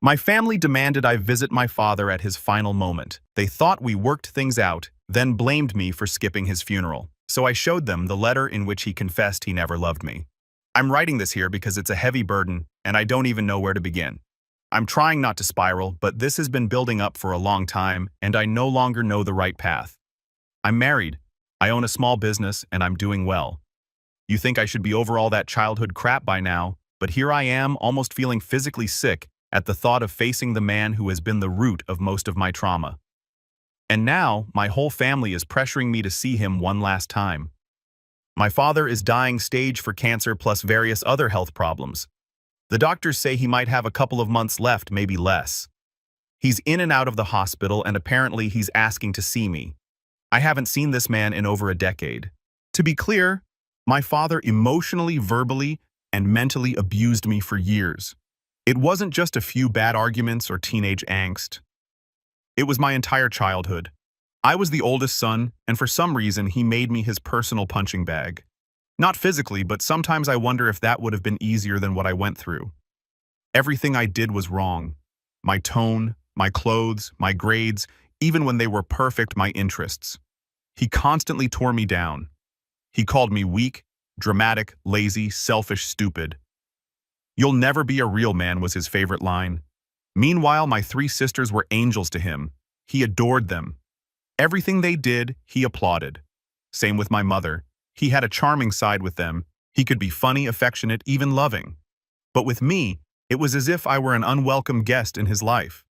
My family demanded I visit my father at his final moment. They thought we worked things out, then blamed me for skipping his funeral. So I showed them the letter in which he confessed he never loved me. I'm writing this here because it's a heavy burden, and I don't even know where to begin. I'm trying not to spiral, but this has been building up for a long time, and I no longer know the right path. I'm married, I own a small business, and I'm doing well. You think I should be over all that childhood crap by now, but here I am, almost feeling physically sick at the thought of facing the man who has been the root of most of my trauma. And now, my whole family is pressuring me to see him one last time. My father is dying stage for cancer plus various other health problems. The doctors say he might have a couple of months left, maybe less. He's in and out of the hospital, and apparently he's asking to see me. I haven't seen this man in over a decade. To be clear, my father emotionally, verbally, and mentally abused me for years. It wasn't just a few bad arguments or teenage angst. It was my entire childhood. I was the oldest son, and for some reason he made me his personal punching bag. Not physically, but sometimes I wonder if that would have been easier than what I went through. Everything I did was wrong. My tone, my clothes, my grades, even when they were perfect, my interests. He constantly tore me down. He called me weak, dramatic, lazy, selfish, stupid. "You'll never be a real man," was his favorite line. Meanwhile, my 3 sisters were angels to him. He adored them. Everything they did, he applauded. Same with my mother. He had a charming side with them. He could be funny, affectionate, even loving. But with me, it was as if I were an unwelcome guest in his life.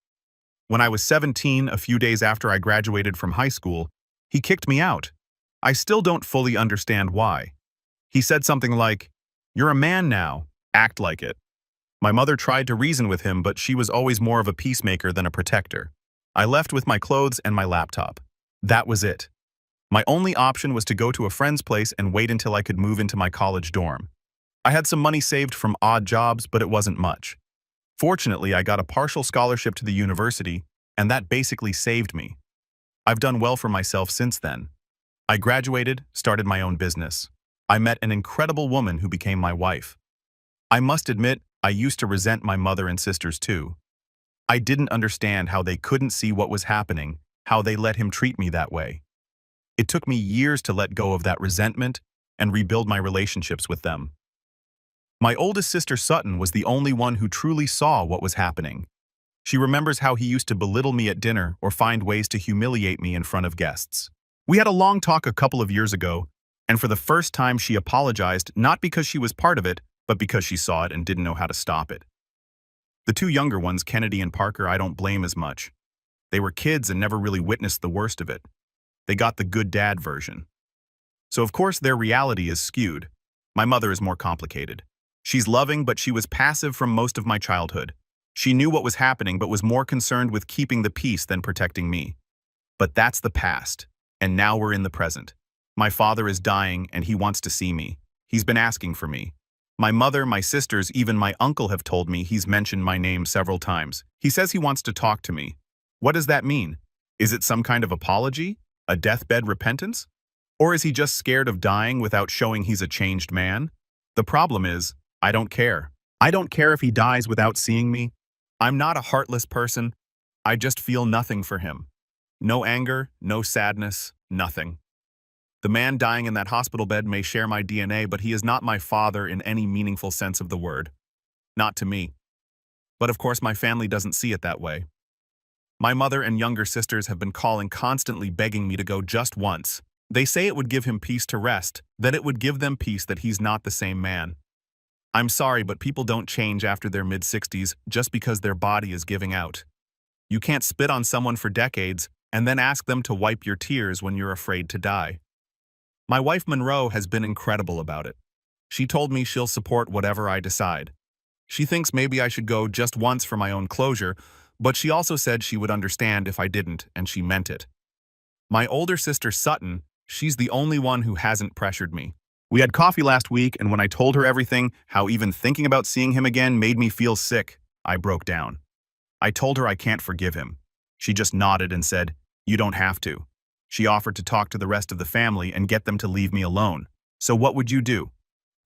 When I was 17, a few days after I graduated from high school, he kicked me out. I still don't fully understand why. He said something like, "You're a man now, act like it." My mother tried to reason with him, but she was always more of a peacemaker than a protector. I left with my clothes and my laptop. That was it. My only option was to go to a friend's place and wait until I could move into my college dorm. I had some money saved from odd jobs, but it wasn't much. Fortunately, I got a partial scholarship to the university, and that basically saved me. I've done well for myself since then. I graduated, started my own business. I met an incredible woman who became my wife. I must admit, I used to resent my mother and sisters too. I didn't understand how they couldn't see what was happening, how they let him treat me that way. It took me years to let go of that resentment and rebuild my relationships with them. My oldest sister Sutton was the only one who truly saw what was happening. She remembers how he used to belittle me at dinner or find ways to humiliate me in front of guests. We had a long talk a couple of years ago, and for the first time she apologized, not because she was part of it, but because she saw it and didn't know how to stop it. The 2 younger ones, Kennedy and Parker, I don't blame as much. They were kids and never really witnessed the worst of it. They got the good dad version. So of course their reality is skewed. My mother is more complicated. She's loving, but she was passive from most of my childhood. She knew what was happening, but was more concerned with keeping the peace than protecting me. But that's the past, and now we're in the present. My father is dying, and he wants to see me. He's been asking for me. My mother, my sisters, even my uncle have told me he's mentioned my name several times. He says he wants to talk to me. What does that mean? Is it some kind of apology? A deathbed repentance? Or is he just scared of dying without showing he's a changed man? The problem is, I don't care. I don't care if he dies without seeing me. I'm not a heartless person. I just feel nothing for him. No anger, no sadness, nothing. The man dying in that hospital bed may share my DNA, but he is not my father in any meaningful sense of the word. Not to me. But of course my family doesn't see it that way. My mother and younger sisters have been calling, constantly begging me to go just once. They say it would give him peace to rest, that it would give them peace that he's not the same man. I'm sorry, but people don't change after their mid-60s just because their body is giving out. You can't spit on someone for decades and then ask them to wipe your tears when you're afraid to die. My wife Monroe has been incredible about it. She told me she'll support whatever I decide. She thinks maybe I should go just once for my own closure, but she also said she would understand if I didn't, and she meant it. My older sister Sutton, she's the only one who hasn't pressured me. We had coffee last week, and when I told her everything, how even thinking about seeing him again made me feel sick, I broke down. I told her I can't forgive him. She just nodded and said, "You don't have to." She offered to talk to the rest of the family and get them to leave me alone. So what would you do?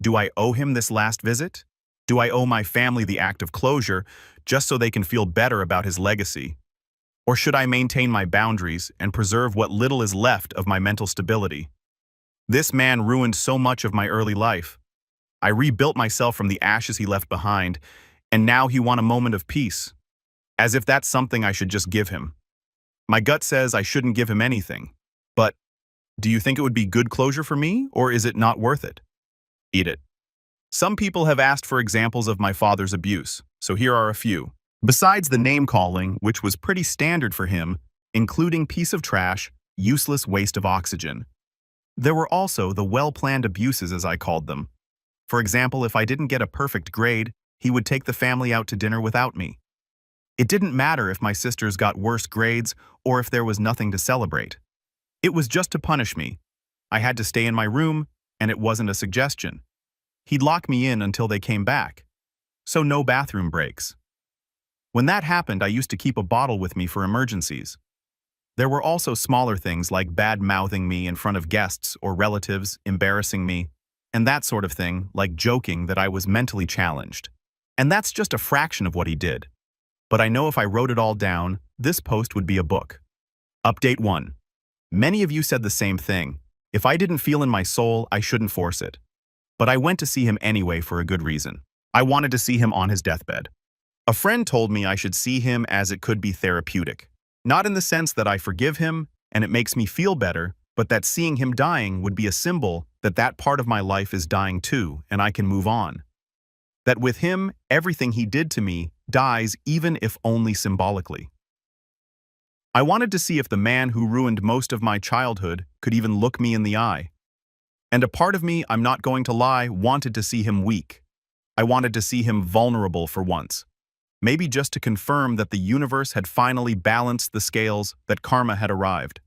Do I owe him this last visit? Do I owe my family the act of closure just so they can feel better about his legacy? Or should I maintain my boundaries and preserve what little is left of my mental stability? This man ruined so much of my early life. I rebuilt myself from the ashes he left behind, and now he wants a moment of peace, as if that's something I should just give him. My gut says I shouldn't give him anything. But do you think it would be good closure for me, or is it not worth it? Eat it. Some people have asked for examples of my father's abuse, so here are a few. Besides the name-calling, which was pretty standard for him, including piece of trash, useless waste of oxygen, there were also the well-planned abuses, as I called them. For example, if I didn't get a perfect grade, he would take the family out to dinner without me. It didn't matter if my sisters got worse grades or if there was nothing to celebrate. It was just to punish me. I had to stay in my room, and it wasn't a suggestion. He'd lock me in until they came back. So no bathroom breaks. When that happened, I used to keep a bottle with me for emergencies. There were also smaller things like bad-mouthing me in front of guests or relatives, embarrassing me, and that sort of thing, like joking that I was mentally challenged. And that's just a fraction of what he did. But I know if I wrote it all down, this post would be a book. Update 1. Many of you said the same thing. If I didn't feel in my soul, I shouldn't force it. But I went to see him anyway for a good reason. I wanted to see him on his deathbed. A friend told me I should see him as it could be therapeutic. Not in the sense that I forgive him and it makes me feel better, but that seeing him dying would be a symbol that that part of my life is dying too, and I can move on. That with him, everything he did to me dies, even if only symbolically. I wanted to see if the man who ruined most of my childhood could even look me in the eye. And a part of me, I'm not going to lie, wanted to see him weak. I wanted to see him vulnerable for once. Maybe just to confirm that the universe had finally balanced the scales, that karma had arrived.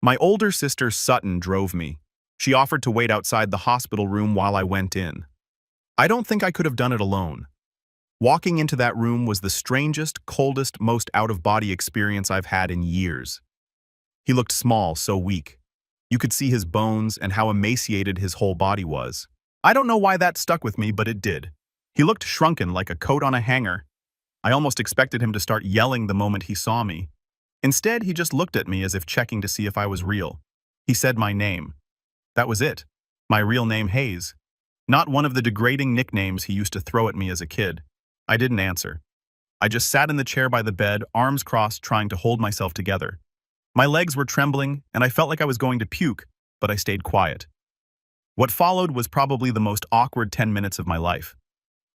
My older sister Sutton drove me. She offered to wait outside the hospital room while I went in. I don't think I could have done it alone. Walking into that room was the strangest, coldest, most out-of-body experience I've had in years. He looked small, so weak. You could see his bones and how emaciated his whole body was. I don't know why that stuck with me, but it did. He looked shrunken like a coat on a hanger. I almost expected him to start yelling the moment he saw me. Instead, he just looked at me as if checking to see if I was real. He said my name. That was it. My real name, Hayes. Not one of the degrading nicknames he used to throw at me as a kid. I didn't answer. I just sat in the chair by the bed, arms crossed, trying to hold myself together. My legs were trembling, and I felt like I was going to puke, but I stayed quiet. What followed was probably the most awkward 10 minutes of my life.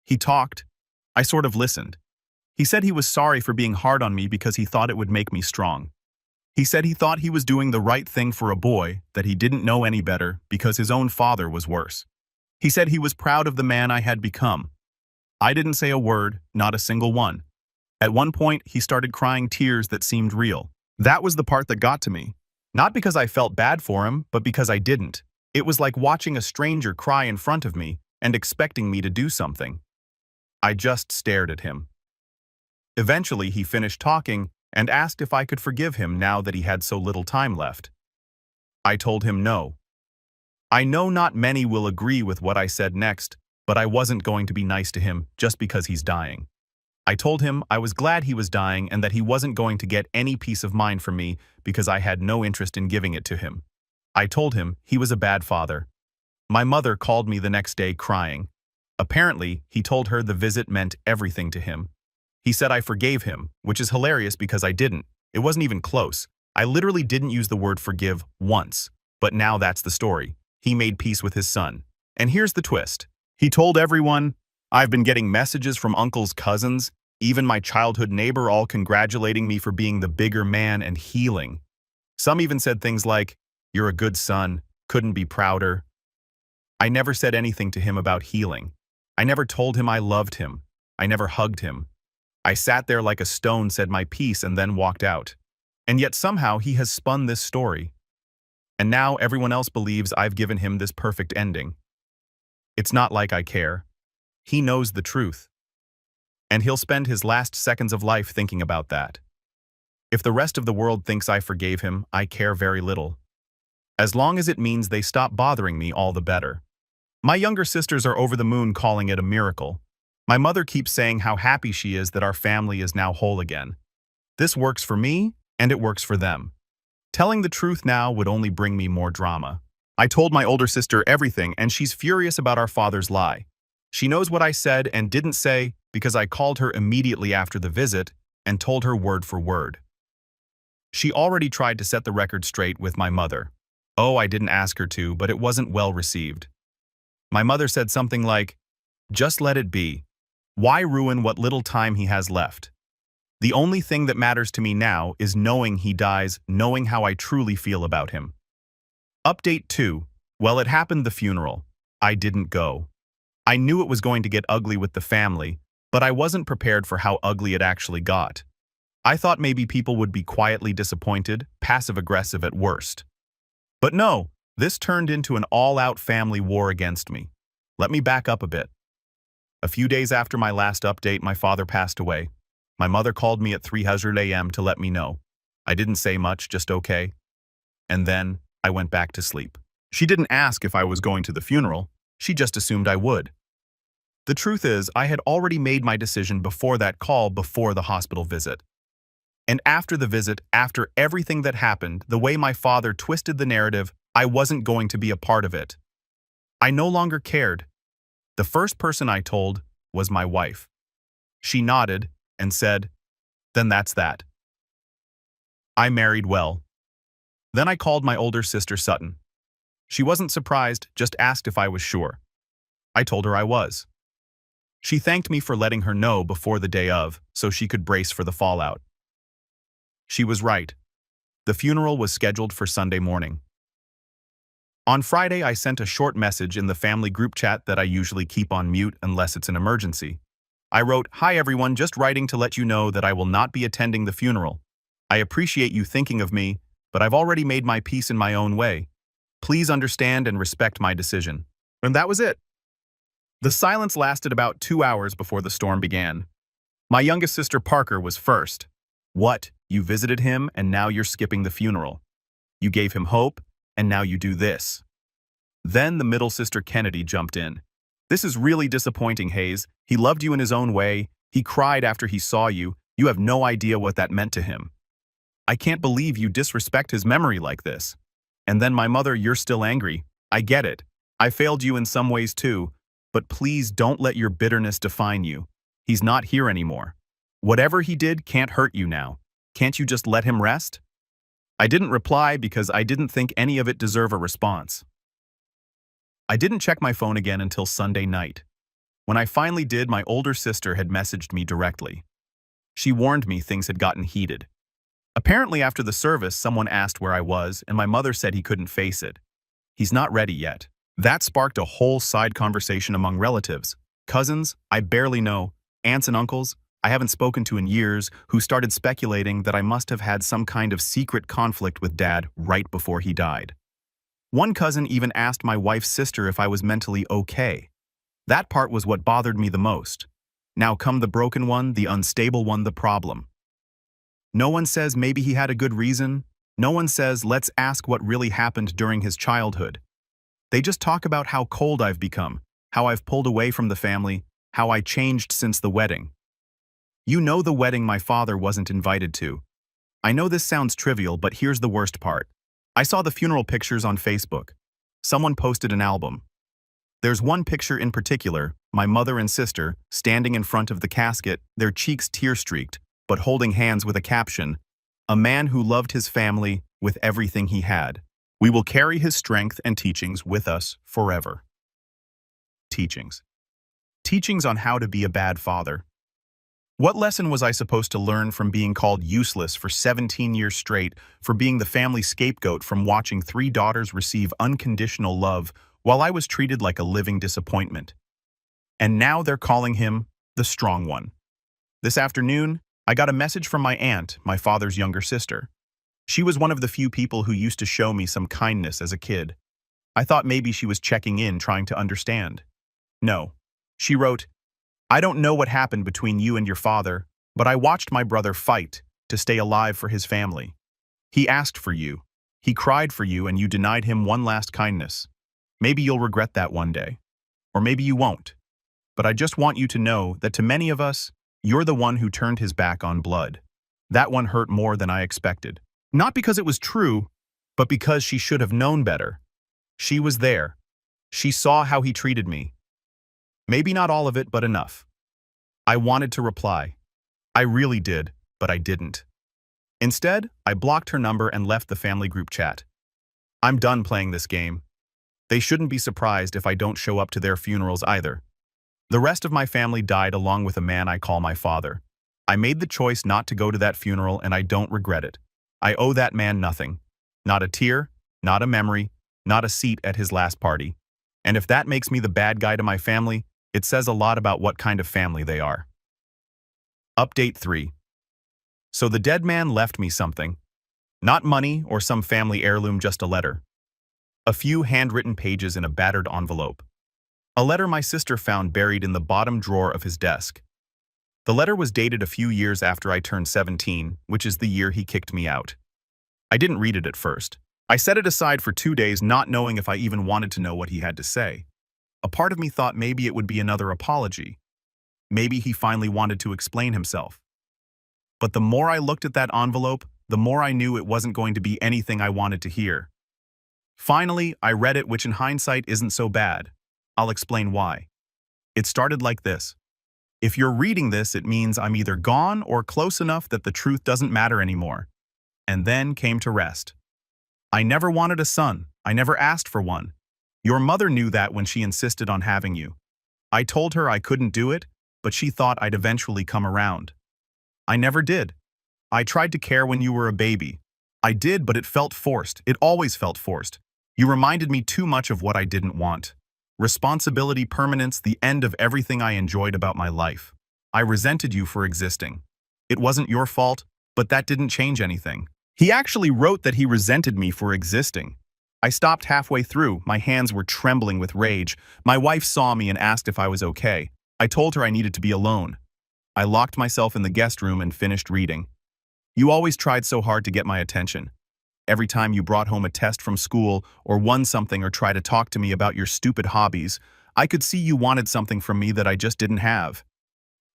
He talked. I sort of listened. He said he was sorry for being hard on me because he thought it would make me strong. He said he thought he was doing the right thing for a boy, that he didn't know any better because his own father was worse. He said he was proud of the man I had become. I didn't say a word, not a single one. At one point, he started crying tears that seemed real. That was the part that got to me. Not because I felt bad for him, but because I didn't. It was like watching a stranger cry in front of me and expecting me to do something. I just stared at him. Eventually, he finished talking and asked if I could forgive him now that he had so little time left. I told him no. I know not many will agree with what I said next, but I wasn't going to be nice to him just because he's dying. I told him I was glad he was dying and that he wasn't going to get any peace of mind from me because I had no interest in giving it to him. I told him he was a bad father. My mother called me the next day crying. Apparently, he told her the visit meant everything to him. He said I forgave him, which is hilarious because I didn't. It wasn't even close. I literally didn't use the word forgive once. But now that's the story. He made peace with his son. And here's the twist. He told everyone, I've been getting messages from uncle's cousins, even my childhood neighbor, all congratulating me for being the bigger man and healing. Some even said things like, you're a good son, couldn't be prouder. I never said anything to him about healing. I never told him I loved him. I never hugged him. I sat there like a stone, said my piece, and then walked out. And yet somehow he has spun this story. And now everyone else believes I've given him this perfect ending. It's not like I care. He knows the truth. And he'll spend his last seconds of life thinking about that. If the rest of the world thinks I forgave him, I care very little. As long as it means they stop bothering me, all the better. My younger sisters are over the moon calling it a miracle. My mother keeps saying how happy she is that our family is now whole again. This works for me, and it works for them. Telling the truth now would only bring me more drama. I told my older sister everything, and she's furious about our father's lie. She knows what I said and didn't say because I called her immediately after the visit and told her word for word. She already tried to set the record straight with my mother. Oh, I didn't ask her to, but it wasn't well received. My mother said something like, "Just let it be. Why ruin what little time he has left? The only thing that matters to me now is knowing he dies, knowing how I truly feel about him." Update 2. Well, it happened the funeral. I didn't go. I knew it was going to get ugly with the family, but I wasn't prepared for how ugly it actually got. I thought maybe people would be quietly disappointed, passive-aggressive at worst. But no, this turned into an all-out family war against me. Let me back up a bit. A few days after my last update, my father passed away. My mother called me at 3:00 a.m. to let me know. I didn't say much, just okay. And then I went back to sleep. She didn't ask if I was going to the funeral. She just assumed I would. The truth is, I had already made my decision before that call, before the hospital visit. And after the visit, after everything that happened, the way my father twisted the narrative, I wasn't going to be a part of it. I no longer cared. The first person I told was my wife. She nodded and said, "Then that's that." I married well. Then I called my older sister Sutton. She wasn't surprised, just asked if I was sure. I told her I was. She thanked me for letting her know before the day of, so she could brace for the fallout. She was right. The funeral was scheduled for Sunday morning. On Friday, I sent a short message in the family group chat that I usually keep on mute unless it's an emergency. I wrote, "Hi everyone, just writing to let you know that I will not be attending the funeral. I appreciate you thinking of me, but I've already made my peace in my own way. Please understand and respect my decision." And that was it. The silence lasted about 2 hours before the storm began. My youngest sister Parker was first. "What? You visited him and now you're skipping the funeral. You gave him hope and now you do this." Then the middle sister Kennedy jumped in. "This is really disappointing, Hayes. He loved you in his own way. He cried after he saw you. You have no idea what that meant to him. I can't believe you disrespect his memory like this." And then my mother, "You're still angry. I get it. I failed you in some ways too, but please don't let your bitterness define you. He's not here anymore. Whatever he did can't hurt you now. Can't you just let him rest?" I didn't reply because I didn't think any of it deserved a response. I didn't check my phone again until Sunday night. When I finally did, my older sister had messaged me directly. She warned me things had gotten heated. Apparently after the service, someone asked where I was, and my mother said he couldn't face it. He's not ready yet. That sparked a whole side conversation among relatives. Cousins I barely know, aunts and uncles I haven't spoken to in years, who started speculating that I must have had some kind of secret conflict with Dad right before he died. One cousin even asked my wife's sister if I was mentally okay. That part was what bothered me the most. Now come the broken one, the unstable one, the problem. No one says maybe he had a good reason. No one says let's ask what really happened during his childhood. They just talk about how cold I've become, how I've pulled away from the family, how I changed since the wedding. You know, the wedding my father wasn't invited to. I know this sounds trivial, but here's the worst part. I saw the funeral pictures on Facebook. Someone posted an album. There's one picture in particular, my mother and sister, standing in front of the casket, their cheeks tear-streaked, but holding hands with a caption, "A man who loved his family with everything he had. We will carry his strength and teachings with us forever." Teachings. Teachings on how to be a bad father. What lesson was I supposed to learn from being called useless for 17 years straight, for being the family scapegoat, from watching 3 daughters receive unconditional love while I was treated like a living disappointment? And now they're calling him the strong one. This afternoon, I got a message from my aunt, my father's younger sister. She was one of the few people who used to show me some kindness as a kid. I thought maybe she was checking in, trying to understand. No. She wrote, "I don't know what happened between you and your father, but I watched my brother fight to stay alive for his family. He asked for you. He cried for you, and you denied him one last kindness. Maybe you'll regret that one day. or maybe you won't. But I just want you to know that to many of us, you're the one who turned his back on blood. That one hurt more than I expected. Not because it was true, but because she should have known better. She was there. She saw how he treated me. Maybe not all of it, but enough. I wanted to reply. I really did, but I didn't. Instead, I blocked her number and left the family group chat. I'm done playing this game. They shouldn't be surprised if I don't show up to their funerals either. The rest of my family died along with a man I call my father. I made the choice not to go to that funeral and I don't regret it. I owe that man nothing. Not a tear, not a memory, not a seat at his last party. And if that makes me the bad guy to my family, it says a lot about what kind of family they are. Update 3. So the dead man left me something. Not money or some family heirloom, just a letter. A few handwritten pages in a battered envelope. A letter my sister found buried in the bottom drawer of his desk. The letter was dated a few years after I turned 17, which is the year he kicked me out. I didn't read it at first. I set it aside for 2 days, not knowing if I even wanted to know what he had to say. A part of me thought maybe it would be another apology. Maybe he finally wanted to explain himself. But the more I looked at that envelope, the more I knew it wasn't going to be anything I wanted to hear. Finally, I read it, which in hindsight isn't so bad. I'll explain why. It started like this. If you're reading this, it means I'm either gone or close enough that the truth doesn't matter anymore. And then came to rest. I never wanted a son. I never asked for one. Your mother knew that when she insisted on having you. I told her I couldn't do it, but she thought I'd eventually come around. I never did. I tried to care when you were a baby. I did, but it felt forced. It always felt forced. You reminded me too much of what I didn't want. Responsibility, permanence, the end of everything I enjoyed about my life. I resented you for existing. It wasn't your fault, but that didn't change anything. He actually wrote that he resented me for existing. I stopped halfway through. My hands were trembling with rage. My wife saw me and asked if I was okay. I told her I needed to be alone. I locked myself in the guest room and finished reading. You always tried so hard to get my attention. Every time you brought home a test from school or won something or tried to talk to me about your stupid hobbies, I could see you wanted something from me that I just didn't have.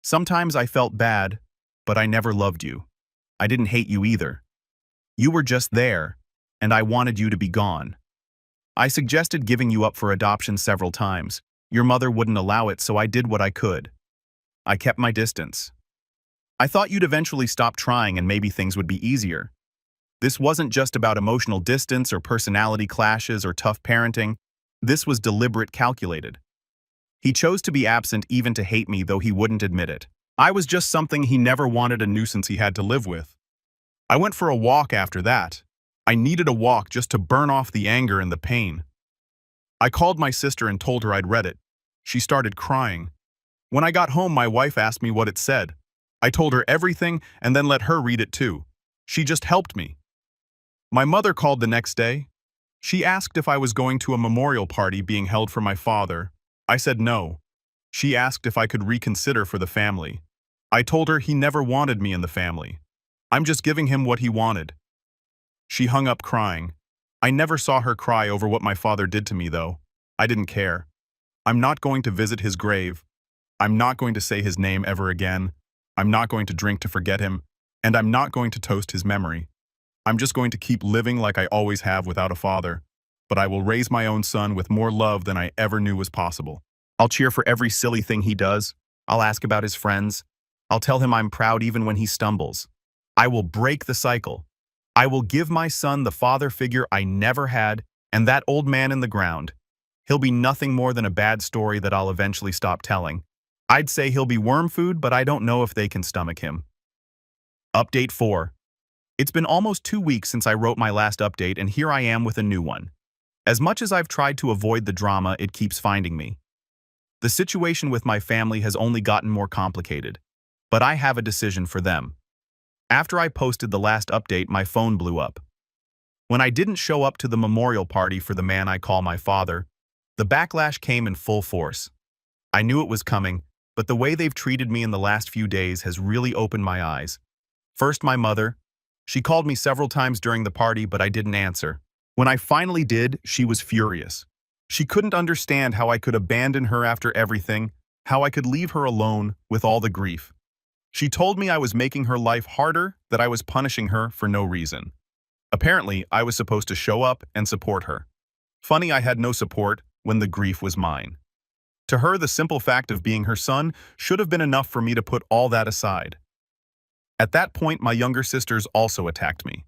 Sometimes I felt bad, but I never loved you. I didn't hate you either. You were just there, and I wanted you to be gone. I suggested giving you up for adoption several times. Your mother wouldn't allow it, so I did what I could. I kept my distance. I thought you'd eventually stop trying and maybe things would be easier. This wasn't just about emotional distance or personality clashes or tough parenting. This was deliberate, calculated. He chose to be absent even to hate me, though he wouldn't admit it. I was just something he never wanted, a nuisance he had to live with. I went for a walk after that. I needed a walk just to burn off the anger and the pain. I called my sister and told her I'd read it. She started crying. When I got home, my wife asked me what it said. I told her everything and then let her read it too. She just helped me. My mother called the next day. She asked if I was going to a memorial party being held for my father. I said no. She asked if I could reconsider for the family. I told her he never wanted me in the family. I'm just giving him what he wanted. She hung up crying. I never saw her cry over what my father did to me, though. I didn't care. I'm not going to visit his grave. I'm not going to say his name ever again. I'm not going to drink to forget him. And I'm not going to toast his memory. I'm just going to keep living like I always have without a father. But I will raise my own son with more love than I ever knew was possible. I'll cheer for every silly thing he does. I'll ask about his friends. I'll tell him I'm proud even when he stumbles. I will break the cycle. I will give my son the father figure I never had, and that old man in the ground. He'll be nothing more than a bad story that I'll eventually stop telling. I'd say he'll be worm food, but I don't know if they can stomach him. Update 4. It's been almost 2 weeks since I wrote my last update, and here I am with a new one. As much as I've tried to avoid the drama, it keeps finding me. The situation with my family has only gotten more complicated, but I have a decision for them. After I posted the last update, my phone blew up. When I didn't show up to the memorial party for the man I call my father, the backlash came in full force. I knew it was coming, but the way they've treated me in the last few days has really opened my eyes. First, my mother. She called me several times during the party, but I didn't answer. When I finally did, she was furious. She couldn't understand how I could abandon her after everything, how I could leave her alone with all the grief. She told me I was making her life harder, that I was punishing her for no reason. Apparently, I was supposed to show up and support her. Funny I had no support when the grief was mine. To her, the simple fact of being her son should have been enough for me to put all that aside. At that point, my younger sisters also attacked me.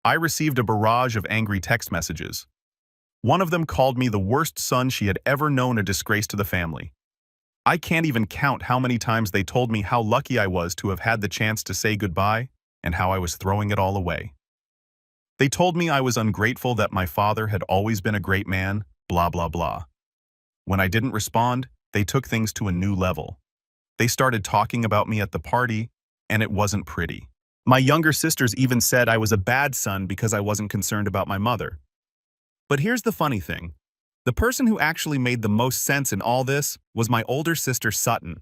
I received a barrage of angry text messages. One of them called me the worst son she had ever known, a disgrace to the family. I can't even count how many times they told me how lucky I was to have had the chance to say goodbye and how I was throwing it all away. They told me I was ungrateful, that my father had always been a great man, blah blah blah. When I didn't respond, they took things to a new level. They started talking about me at the party, and it wasn't pretty. My younger sisters even said I was a bad son because I wasn't concerned about my mother. But here's the funny thing. The person who actually made the most sense in all this was my older sister Sutton.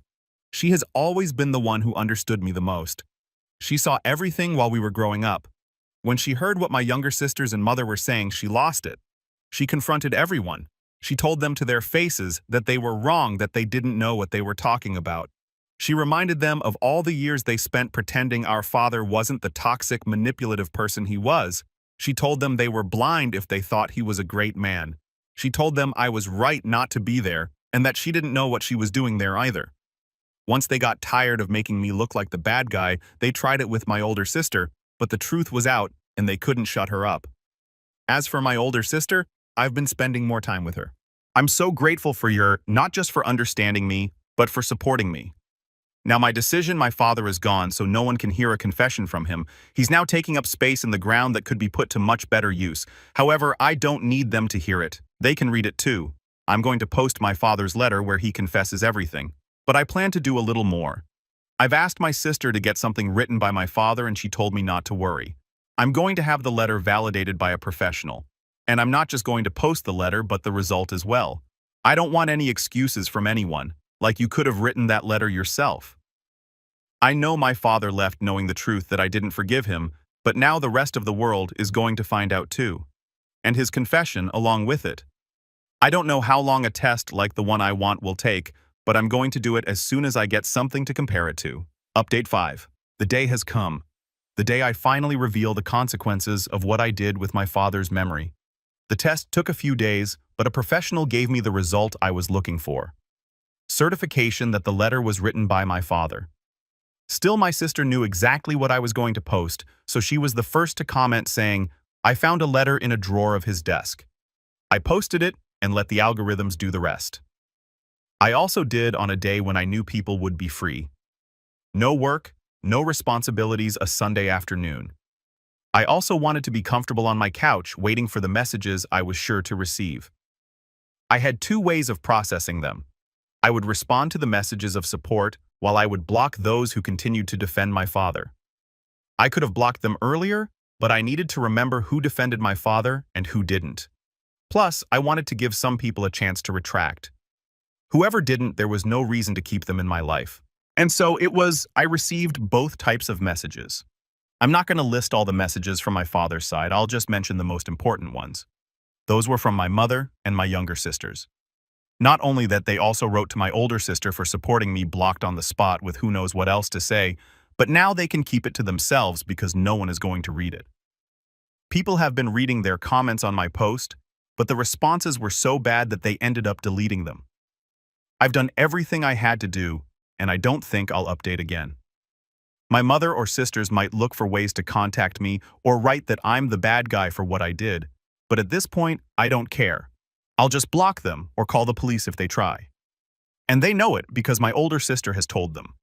She has always been the one who understood me the most. She saw everything while we were growing up. When she heard what my younger sisters and mother were saying, she lost it. She confronted everyone. She told them to their faces that they were wrong, that they didn't know what they were talking about. She reminded them of all the years they spent pretending our father wasn't the toxic, manipulative person he was. She told them they were blind if they thought he was a great man. She told them I was right not to be there and that she didn't know what she was doing there either. Once they got tired of making me look like the bad guy, they tried it with my older sister, but the truth was out and they couldn't shut her up. As for my older sister, I've been spending more time with her. I'm so grateful for your, not just for understanding me, but for supporting me. Now my father is gone, so no one can hear a confession from him. He's now taking up space in the ground that could be put to much better use. However, I don't need them to hear it. They can read it too. I'm going to post my father's letter where he confesses everything. But I plan to do a little more. I've asked my sister to get something written by my father and she told me not to worry. I'm going to have the letter validated by a professional. And I'm not just going to post the letter, but the result as well. I don't want any excuses from anyone, like you could have written that letter yourself. I know my father left knowing the truth, that I didn't forgive him, but now the rest of the world is going to find out too. And his confession along with it. I don't know how long a test like the one I want will take, but I'm going to do it as soon as I get something to compare it to. Update 5. The day has come. The day I finally reveal the consequences of what I did with my father's memory. The test took a few days, but a professional gave me the result I was looking for. Certification that the letter was written by my father. Still, my sister knew exactly what I was going to post, so she was the first to comment saying, "I found a letter in a drawer of his desk." I posted it and let the algorithms do the rest. I also did on a day when I knew people would be free. No work, no responsibilities, a Sunday afternoon. I also wanted to be comfortable on my couch waiting for the messages I was sure to receive. I had two ways of processing them. I would respond to the messages of support, while I would block those who continued to defend my father. I could have blocked them earlier, but I needed to remember who defended my father and who didn't. Plus, I wanted to give some people a chance to retract. Whoever didn't, there was no reason to keep them in my life. And so I received both types of messages. I'm not going to list all the messages from my father's side, I'll just mention the most important ones. Those were from my mother and my younger sisters. Not only that, they also wrote to my older sister for supporting me, blocked on the spot with who knows what else to say, but now they can keep it to themselves because no one is going to read it. People have been reading their comments on my post, but the responses were so bad that they ended up deleting them. I've done everything I had to do, and I don't think I'll update again. My mother or sisters might look for ways to contact me or write that I'm the bad guy for what I did, but at this point, I don't care. I'll just block them or call the police if they try. And they know it because my older sister has told them.